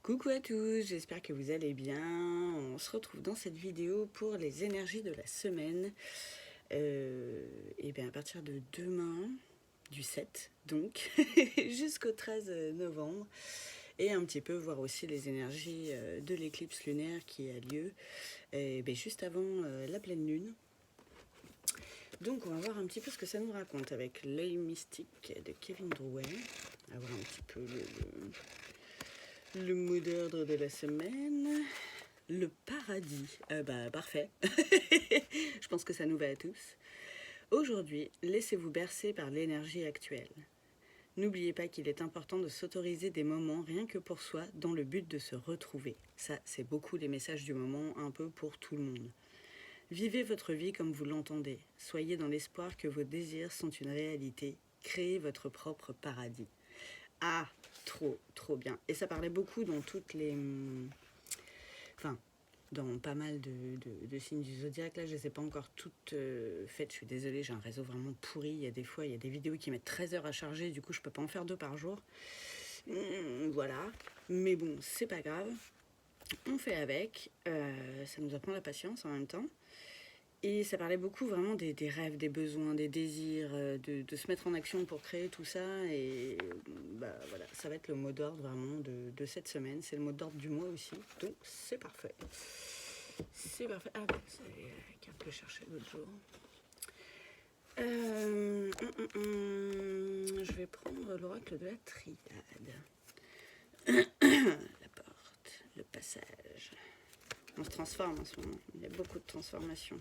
Coucou à tous, j'espère que vous allez bien. On se retrouve dans cette vidéo pour les énergies de la semaine. Et bien à partir de demain, du 7 donc, jusqu'au 13 novembre. Et un petit peu voir aussi les énergies de l'éclipse lunaire qui a lieu juste avant la pleine lune. Donc on va voir un petit peu ce que ça nous raconte avec l'œil mystique de Kevin Drouet. On va voir un petit peu le mot d'ordre de la semaine. Le paradis. Parfait. Je pense que ça nous va à tous. Aujourd'hui, laissez-vous bercer par l'énergie actuelle. N'oubliez pas qu'il est important de s'autoriser des moments rien que pour soi dans le but de se retrouver. Ça, c'est beaucoup les messages du moment, un peu pour tout le monde. Vivez votre vie comme vous l'entendez. Soyez dans l'espoir que vos désirs sont une réalité. Créez votre propre paradis. Ah, trop bien. Et ça parlait beaucoup dans toutes les... Enfin, dans pas mal de signes du zodiaque. Là, je ne les ai pas encore toutes faites. Je suis désolée, j'ai un réseau vraiment pourri. Il y a des vidéos qui mettent 13 heures à charger. Du coup, je ne peux pas en faire 2 par jour. Voilà. Mais bon, c'est pas grave. On fait avec. Ça nous apprend la patience en même temps. Et ça parlait beaucoup vraiment des rêves, des besoins, des désirs, de se mettre en action pour créer tout ça. Et voilà, ça va être le mot d'ordre vraiment de cette semaine. C'est le mot d'ordre du mois aussi. Donc c'est parfait. C'est parfait. Ah ben, c'est la carte que je cherchais l'autre jour. Je vais prendre l'oracle de la triade. La porte, le passage. On se transforme en ce moment. Il y a beaucoup de transformations.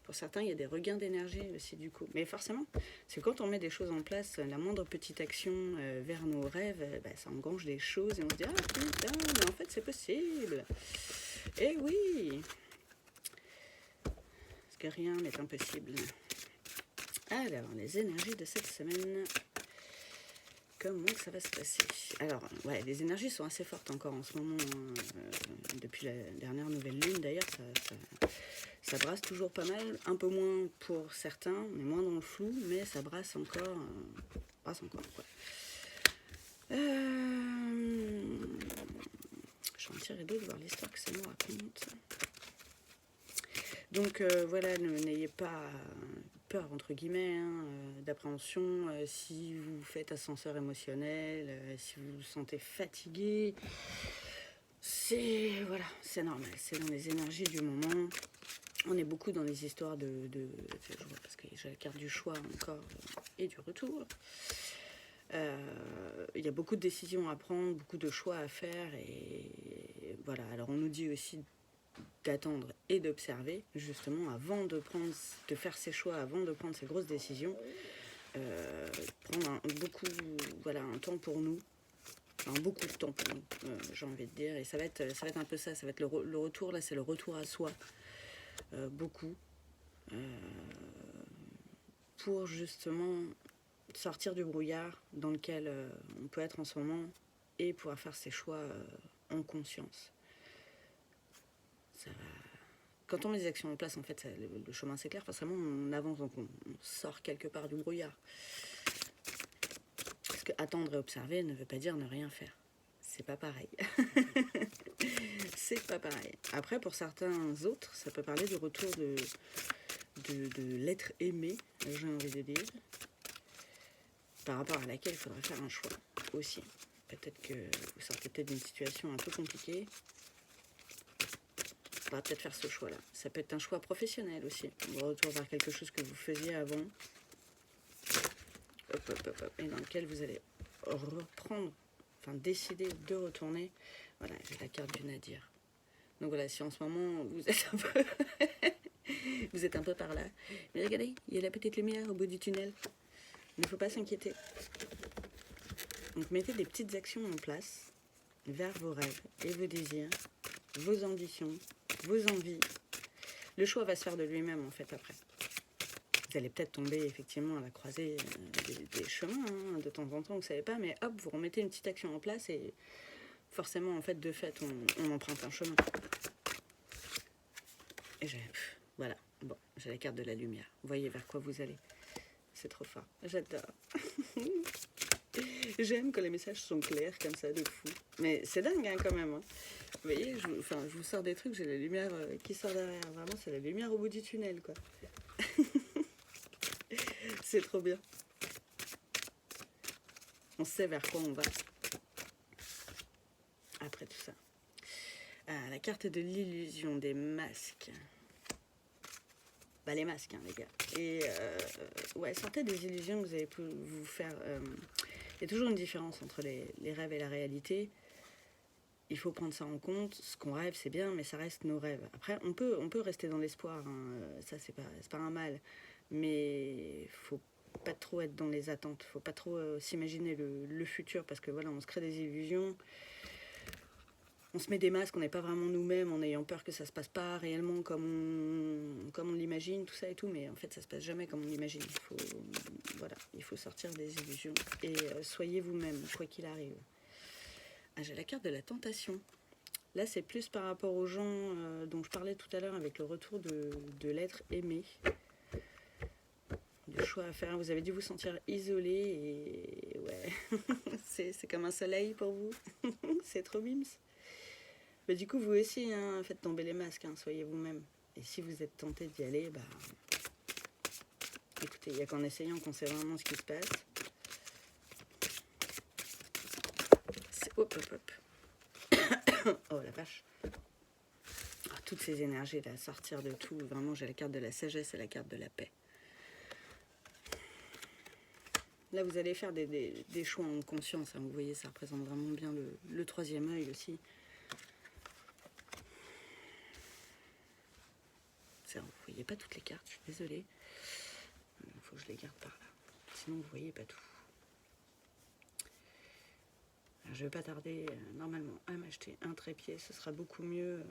Pour certains, il y a des regains d'énergie aussi du coup. Mais forcément, c'est quand on met des choses en place, la moindre petite action vers nos rêves, ça engrange des choses et on se dit « Ah putain, mais en fait c'est possible !» Eh oui, parce que rien n'est impossible. Alors, les énergies de cette semaine, comment ça va se passer? Alors, ouais, les énergies sont assez fortes encore en ce moment. Depuis la dernière nouvelle lune, d'ailleurs, ça brasse toujours pas mal. Un peu moins pour certains, mais moins dans le flou, mais ça brasse encore. Quoi. Je vais en tirer d'autres, voir l'histoire que ça nous raconte. Donc voilà, n'ayez pas peur, entre guillemets, d'appréhension. Si vous faites ascenseur émotionnel, si vous vous sentez fatigué, c'est normal, c'est dans les énergies du moment. On est beaucoup dans les histoires parce que j'ai la carte du choix encore et du retour. Il y a beaucoup de décisions à prendre, beaucoup de choix à faire et voilà. Alors on nous dit aussi d'attendre et d'observer justement avant de faire ses choix, avant de prendre ces grosses décisions, prendre un temps pour nous. Beaucoup de temps pour nous, j'ai envie de dire, et ça va être un peu ça, ça va être le retour, là c'est le retour à soi, beaucoup, pour justement sortir du brouillard dans lequel on peut être en ce moment et pouvoir faire ses choix en conscience. Ça va. Quand on met des actions en place, en fait, le chemin c'est clair, forcément on avance, donc on sort quelque part du brouillard. Parce que attendre et observer ne veut pas dire ne rien faire. C'est pas pareil. C'est pas pareil. Après, pour certains autres, ça peut parler du retour de l'être aimé, j'ai envie de dire, par rapport à laquelle il faudrait faire un choix aussi. Peut-être que vous sortez peut-être d'une situation un peu compliquée. Il faudra peut-être faire ce choix-là. Ça peut être un choix professionnel aussi. Un retour vers quelque chose que vous faisiez avant. Et dans lequel vous allez décider de retourner. Voilà, j'ai la carte du Nadir. Donc voilà, si en ce moment vous êtes un peu par là, mais regardez, il y a la petite lumière au bout du tunnel. Il ne faut pas s'inquiéter. Donc mettez des petites actions en place vers vos rêves et vos désirs, vos ambitions, vos envies. Le choix va se faire de lui-même en fait après. Vous allez peut-être tomber effectivement à la croisée des chemins, de temps en temps, vous ne savez pas, mais hop, vous remettez une petite action en place et forcément, en fait, on emprunte un chemin. Et voilà, bon, j'ai la carte de la lumière. Vous voyez vers quoi vous allez. C'est trop fort, j'adore. J'aime quand les messages sont clairs comme ça, de fou. Mais c'est dingue hein, quand même. Hein. Vous voyez, je vous sors des trucs, j'ai la lumière qui sort derrière. Vraiment, c'est la lumière au bout du tunnel, quoi. C'est trop bien. On sait vers quoi on va. Après tout ça. Ah, la carte de l'illusion des masques. Bah les masques, hein, les gars. Et ouais, sortez des illusions que vous avez pu vous faire. Il y a toujours une différence entre les rêves et la réalité. Il faut prendre ça en compte. Ce qu'on rêve, c'est bien, mais ça reste nos rêves. Après, on peut rester dans l'espoir. Hein. Ça, c'est pas un mal. Mais faut pas trop être dans les attentes. Faut pas trop s'imaginer le futur parce que voilà, on se crée des illusions. On se met des masques, on n'est pas vraiment nous-mêmes en ayant peur que ça se passe pas réellement comme on l'imagine, tout ça et tout, mais en fait ça se passe jamais comme on l'imagine. Il faut sortir des illusions et soyez vous-même, quoi qu'il arrive. Ah, j'ai la carte de la tentation. Là c'est plus par rapport aux gens dont je parlais tout à l'heure avec le retour de l'être aimé. Du choix à faire, vous avez dû vous sentir isolé et ouais, c'est comme un soleil pour vous, c'est trop mimes. Mais du coup, vous aussi, hein, faites tomber les masques, hein, soyez vous-même. Et si vous êtes tenté d'y aller, bah, écoutez, il n'y a qu'en essayant qu'on sait vraiment ce qui se passe. Hop, hop, hop. Oh la vache. Oh, toutes ces énergies là, sortir de tout. Vraiment, j'ai la carte de la sagesse et la carte de la paix. Là, vous allez faire des choix en conscience. Hein, vous voyez, ça représente vraiment bien le troisième œil aussi. Vous ne voyez pas toutes les cartes, je suis désolée. Il faut que je les garde par là. Sinon, vous ne voyez pas tout. Alors, je ne vais pas tarder normalement à m'acheter un trépied. Ce sera beaucoup mieux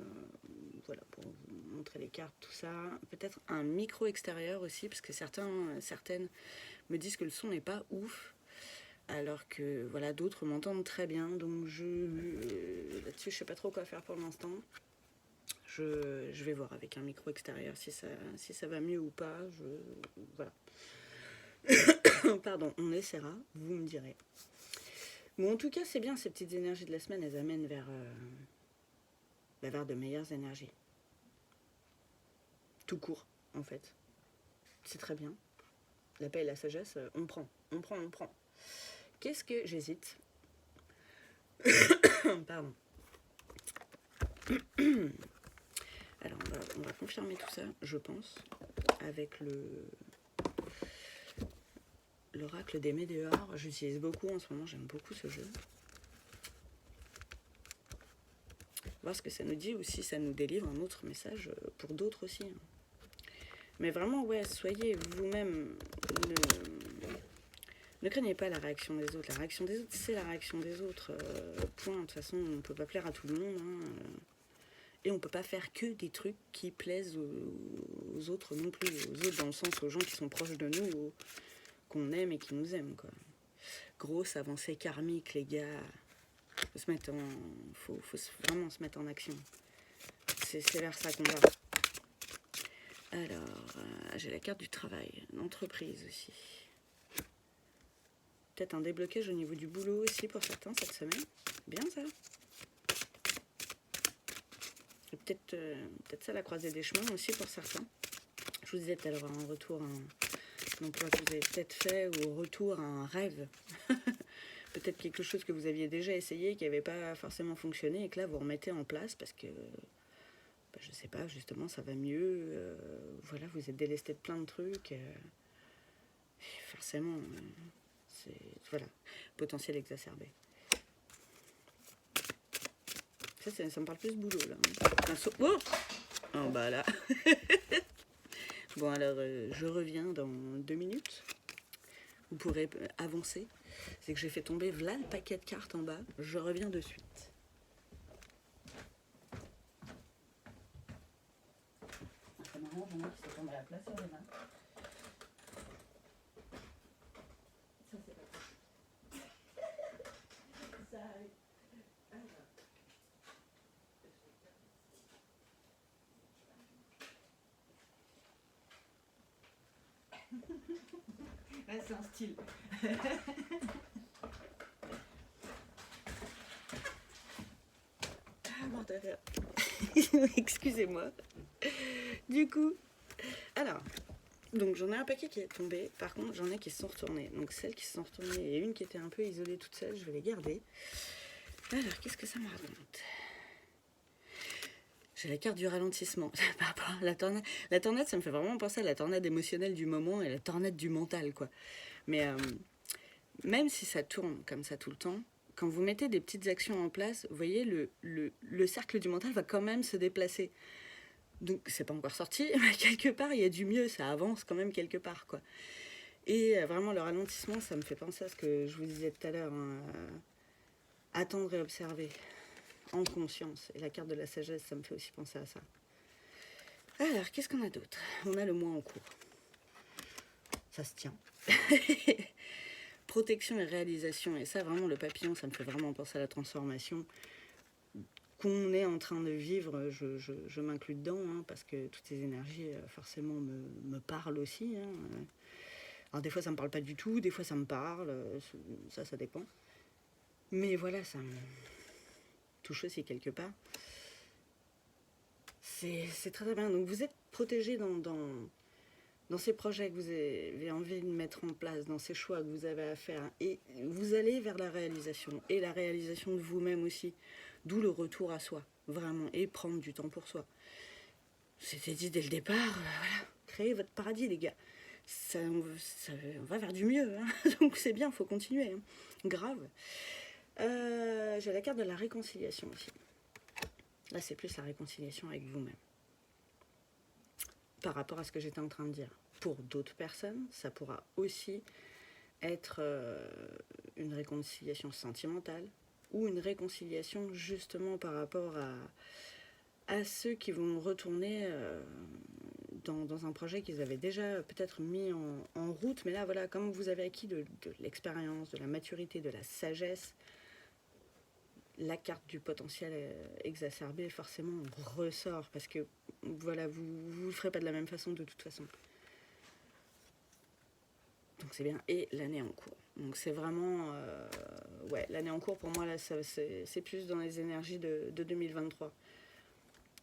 voilà, pour vous montrer les cartes, tout ça. Peut-être un micro extérieur aussi, parce que certaines me disent que le son n'est pas ouf. Alors que voilà, d'autres m'entendent très bien. Donc là-dessus, je ne sais pas trop quoi faire pour l'instant. Je vais voir avec un micro extérieur si ça va mieux ou pas. Voilà. Pardon, on essaiera, vous me direz. Bon, en tout cas, c'est bien, ces petites énergies de la semaine, elles amènent vers de meilleures énergies. Tout court, en fait. C'est très bien. La paix et la sagesse, on prend. Qu'est-ce que j'hésite? Pardon. Alors, on va confirmer tout ça, je pense, avec l'oracle des météores. J'utilise beaucoup en ce moment, j'aime beaucoup ce jeu. Voir ce que ça nous dit ou si ça nous délivre un autre message pour d'autres aussi. Mais vraiment, ouais, soyez vous-même. Ne craignez pas la réaction des autres. La réaction des autres, c'est la réaction des autres. Point. De toute façon, on ne peut pas plaire à tout le monde. Hein. Et on ne peut pas faire que des trucs qui plaisent aux autres non plus. Aux autres dans le sens aux gens qui sont proches de nous, qu'on aime et qui nous aiment, quoi. Grosse avancée karmique, les gars. Faut vraiment se mettre en action. C'est vers ça qu'on va. Alors, j'ai la carte du travail, l'entreprise aussi. Peut-être un déblocage au niveau du boulot aussi pour certains cette semaine. Bien ça. Peut-être ça la croisée des chemins aussi pour certains. Je vous disais tout à l'heure un retour à un emploi que vous avez peut-être fait ou retour à un rêve. Peut-être quelque chose que vous aviez déjà essayé qui n'avait pas forcément fonctionné et que là vous remettez en place parce que je sais pas, justement ça va mieux. Voilà, vous êtes délesté de plein de trucs. Forcément, c'est voilà, potentiel exacerbé. Ça me parle plus boulot là. Oh bah là. Bon alors je reviens dans 2 minutes. Vous pourrez avancer. C'est que j'ai fait tomber là le paquet de cartes en bas. Je reviens de suite. C'est marrant, j'en ai qui se tombent à la place sur les mains. Ça c'est pas cool. Ça arrive. Ouais, c'est un style. porte à faire. Excusez-moi. Du coup, alors, donc j'en ai un paquet qui est tombé. Par contre, j'en ai qui se sont retournées. Donc celles qui se sont retournées et une qui était un peu isolée toute seule, je vais les garder. Alors, qu'est-ce que ça me raconte? J'ai la carte du ralentissement par rapport à la tornade. La tornade, ça me fait vraiment penser à la tornade émotionnelle du moment et la tornade du mental, quoi. Mais même si ça tourne comme ça tout le temps, quand vous mettez des petites actions en place, vous voyez, le cercle du mental va quand même se déplacer. Donc, c'est pas encore sorti, mais quelque part, il y a du mieux, ça avance quand même quelque part, quoi. Et vraiment, le ralentissement, ça me fait penser à ce que je vous disais tout à l'heure, hein, attendre et observer. En conscience. Et la carte de la sagesse, ça me fait aussi penser à ça. Alors, qu'est-ce qu'on a d'autre? On a le mois en cours. Ça se tient. Protection et réalisation. Et ça, vraiment, le papillon, ça me fait vraiment penser à la transformation qu'on est en train de vivre. Je m'inclus dedans, hein, parce que toutes ces énergies, forcément, me parlent aussi. Hein. Alors, des fois, ça me parle pas du tout. Des fois, ça me parle. Ça dépend. Mais voilà, ça me touche aussi quelque part. C'est très très bien. Donc vous êtes protégé dans ces projets que vous avez envie de mettre en place, dans ces choix que vous avez à faire. Et vous allez vers la réalisation. Et la réalisation de vous-même aussi. D'où le retour à soi, vraiment. Et prendre du temps pour soi. C'était dit dès le départ, voilà. Créez votre paradis, les gars. On va vers du mieux. Hein. Donc c'est bien, il faut continuer. Hein. Grave. J'ai la carte de la réconciliation aussi. Là, c'est plus la réconciliation avec vous-même. Par rapport à ce que j'étais en train de dire. Pour d'autres personnes, ça pourra aussi être une réconciliation sentimentale ou une réconciliation justement par rapport à ceux qui vont retourner dans un projet qu'ils avaient déjà peut-être mis en route. Mais là, voilà, comme vous avez acquis de l'expérience, de la maturité, de la sagesse, la carte du potentiel exacerbé forcément ressort parce que voilà, vous ne le ferez pas de la même façon de toute façon. Donc c'est bien. Et l'année en cours. Donc c'est vraiment... ouais, l'année en cours pour moi là, c'est plus dans les énergies de 2023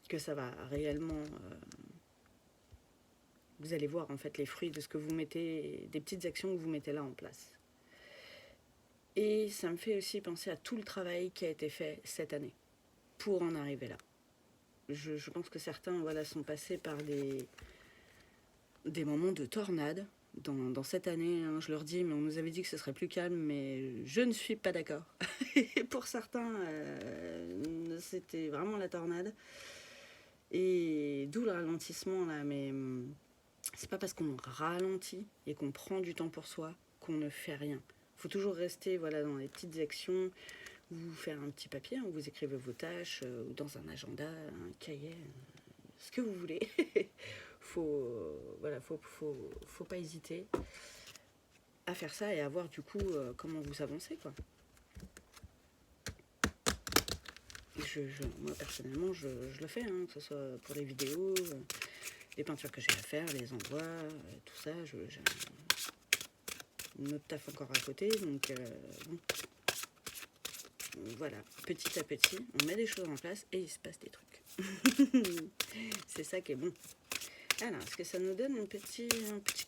que ça va réellement... vous allez voir en fait les fruits de ce que vous mettez, des petites actions que vous mettez là en place. Et ça me fait aussi penser à tout le travail qui a été fait cette année pour en arriver là. Je pense que certains voilà, sont passés par des moments de tornade dans cette année. Hein, je leur dis, mais on nous avait dit que ce serait plus calme, mais je ne suis pas d'accord. Et pour certains, c'était vraiment la tornade. Et d'où le ralentissement là, mais c'est pas parce qu'on ralentit et qu'on prend du temps pour soi qu'on ne fait rien. Il faut toujours rester voilà, dans les petites actions, vous faire un petit papier, où vous écrivez vos tâches, ou dans un agenda, un cahier, ce que vous voulez. Voilà, faut pas hésiter à faire ça et à voir du coup comment vous avancez, quoi. Moi personnellement, je le fais, hein, que ce soit pour les vidéos, les peintures que j'ai à faire, les envois, tout ça. J'ai un autre taf encore à côté, donc bon. Voilà, petit à petit, on met des choses en place et il se passe des trucs. C'est ça qui est bon. Alors, est-ce que ça nous donne un petit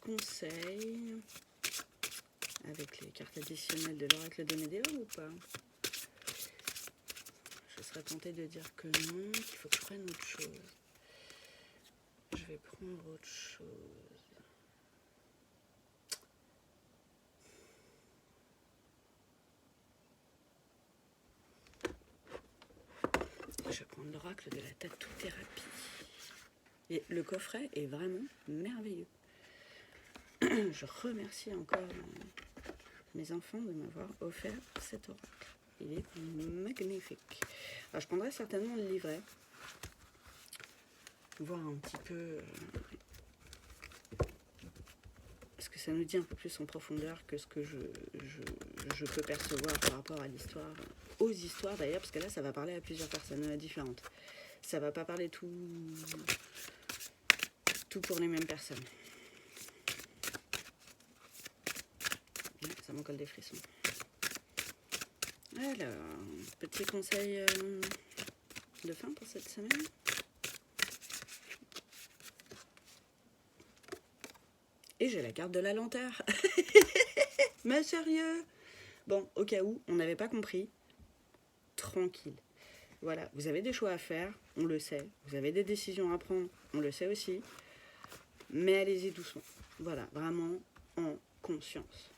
conseil avec les cartes additionnelles de l'oracle de Médéor ou pas? Je serais tentée de dire que non, qu'il faut que je prenne autre chose. Je vais prendre autre chose. Je vais prendre l'oracle de la tatou-thérapie. Et le coffret est vraiment merveilleux. Je remercie encore mes enfants de m'avoir offert cet oracle. Il est magnifique. Alors, je prendrai certainement le livret. Voir un petit peu ce que ça nous dit un peu plus en profondeur que ce que je peux percevoir par rapport à l'histoire. Aux histoires d'ailleurs, parce que là, ça va parler à plusieurs personnes différentes. Ça va pas parler tout pour les mêmes personnes. Ça m'en colle des frissons. Alors, petit conseil de fin pour cette semaine. Et j'ai la carte de la lenteur. Mais sérieux? Bon, au cas où on n'avait pas compris, tranquille. Voilà, vous avez des choix à faire, on le sait. Vous avez des décisions à prendre, on le sait aussi. Mais allez-y doucement. Voilà, vraiment en conscience.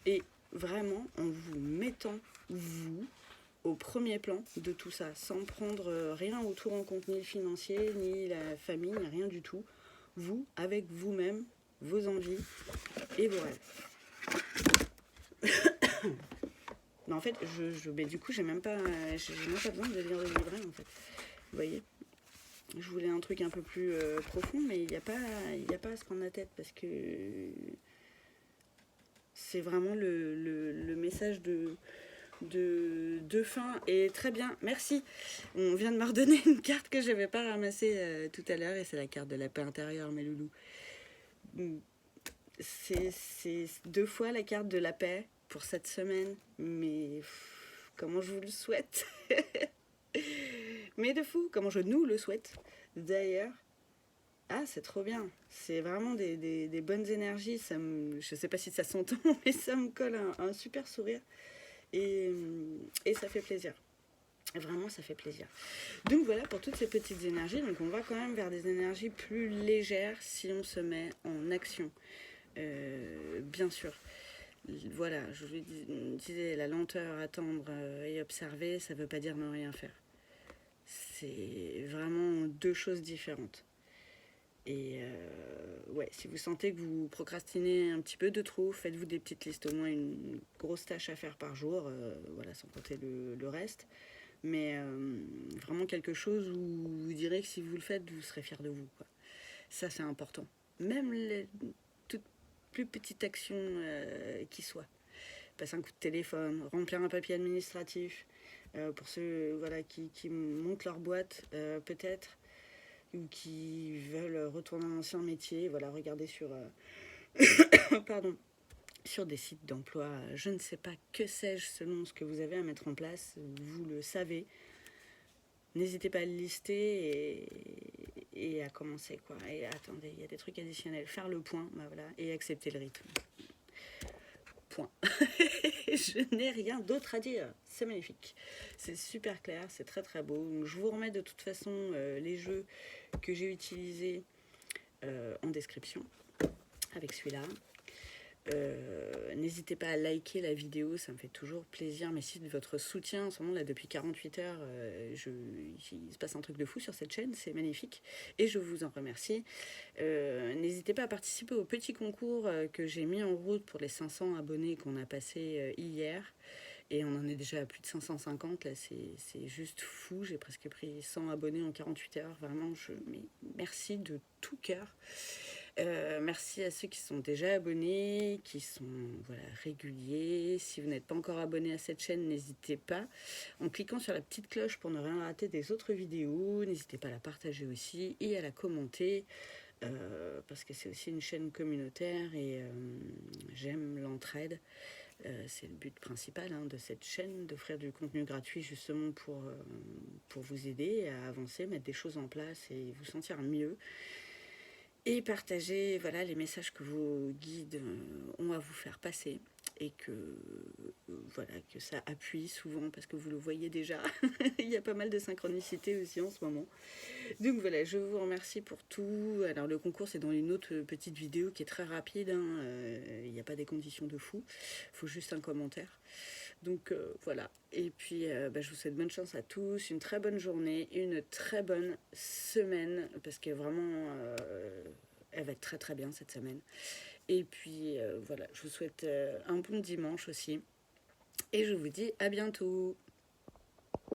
Et vraiment en vous mettant, vous, au premier plan de tout ça, sans prendre rien autour en compte, ni le financier, ni la famille, ni rien du tout. Vous, avec vous-même, vos envies et vos rêves. Non, en fait, mais du coup, j'ai même pas besoin de lire le livret, en fait. Vous voyez, je voulais un truc un peu plus profond, mais il n'y a pas à se prendre la tête, parce que c'est vraiment le message de fin. Et très bien, merci. On vient de me redonner une carte que je n'avais pas ramassée tout à l'heure, et c'est la carte de la paix intérieure, mes loulous. C'est 2 fois la carte de la paix pour cette semaine, mais comment je vous le souhaite. Mais de fou, comment je nous le souhaite d'ailleurs. Ah, c'est trop bien, c'est vraiment des bonnes énergies, je sais pas si ça s'entend, mais ça me colle un super sourire, et ça fait plaisir. Vraiment, ça fait plaisir. Donc voilà pour toutes ces petites énergies. Donc on va quand même vers des énergies plus légères si on se met en action. Bien sûr. Voilà, je vous disais, la lenteur, attendre et observer, ça ne veut pas dire ne rien faire. C'est vraiment 2 choses différentes. Et ouais, si vous sentez que vous procrastinez un petit peu de trop, faites-vous des petites listes, au moins une grosse tâche à faire par jour, voilà, sans compter le reste. Mais vraiment quelque chose où vous direz que si vous le faites, vous serez fier de vous, quoi. Ça, c'est important. Même les toutes plus petites actions qui soient. Passer un coup de téléphone, remplir un papier administratif, pour ceux voilà, qui montent leur boîte, peut-être, ou qui veulent retourner à un ancien métier, voilà, regardez sur, pardon, sur des sites d'emploi, je ne sais pas, que sais-je, selon ce que vous avez à mettre en place, vous le savez. N'hésitez pas à le lister et à commencer, quoi. Et attendez, il y a des trucs additionnels. Faire le point, bah voilà, et accepter le rythme. Point. Je n'ai rien d'autre à dire. C'est magnifique. C'est super clair, c'est très très beau. Donc, je vous remets de toute façon les jeux que j'ai utilisés en description avec celui-là. N'hésitez pas à liker la vidéo, ça me fait toujours plaisir. Merci de votre soutien. En ce moment là, depuis 48 heures, il se passe un truc de fou sur cette chaîne, c'est magnifique et je vous en remercie. N'hésitez pas à participer au petit concours que j'ai mis en route pour les 500 abonnés qu'on a passé hier. Et on en est déjà à plus de 550, là c'est juste fou, j'ai presque pris 100 abonnés en 48 heures, vraiment, merci de tout cœur. Merci à ceux qui sont déjà abonnés, qui sont voilà, réguliers. Si vous n'êtes pas encore abonné à cette chaîne, n'hésitez pas. En cliquant sur la petite cloche pour ne rien rater des autres vidéos, n'hésitez pas à la partager aussi et à la commenter. Parce que c'est aussi une chaîne communautaire et j'aime l'entraide. C'est le but principal de cette chaîne, d'offrir du contenu gratuit justement pour vous aider à avancer, mettre des choses en place et vous sentir mieux. Et partager voilà, les messages que vos guides ont à vous faire passer. Et voilà, que ça appuie souvent, parce que vous le voyez déjà. Il y a pas mal de synchronicité aussi en ce moment. Donc voilà, je vous remercie pour tout. Alors le concours, c'est dans une autre petite vidéo qui est très rapide. Il n'y a pas des conditions de fou. Il faut juste un commentaire. Donc voilà. Et puis je vous souhaite bonne chance à tous, une très bonne journée, une très bonne semaine, parce que vraiment, elle va être très très bien cette semaine. Et puis voilà, je vous souhaite un bon dimanche aussi. Et je vous dis à bientôt.